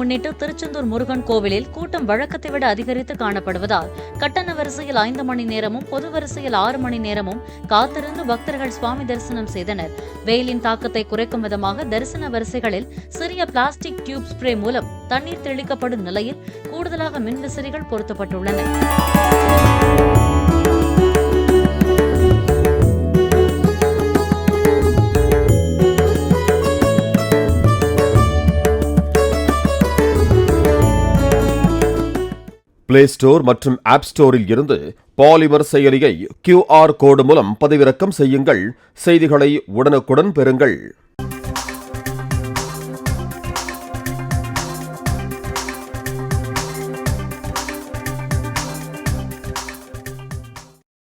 முன்னிட்டு திருச்செந்தூர் முருகன் கோவிலில் கூட்டம் வழக்கத்தை விட அதிகரித்து காணப்படுவதால் கட்டண வரிசையில் 5 மணி நேரமும் பொது வரிசையில் 6 மணி நேரமும் காத்திருந்து பக்தர்கள் சுவாமி தரிசனம் செய்தனர். வெயிலின் தாக்கத்தை குறைக்கும் விதமாக தரிசன வரிசைகளில் சிறிய பிளாஸ்டிக் டியூப் ஸ்ப்ரே மூலம் தண்ணீர் தெளிக்கப்படும் நிலையில் கூடுதலாக மின்விசிறிகள் பொருத்தப்பட்டுள்ளன. பிளே ஸ்டோர் மற்றும் ஆப் ஸ்டோரில் இருந்து பாலிமர் செயலியை QR கோடு மூலம் பதிவிறக்கம் செய்யுங்கள். செய்திகளை உடனுக்குடன் பெறுங்கள்.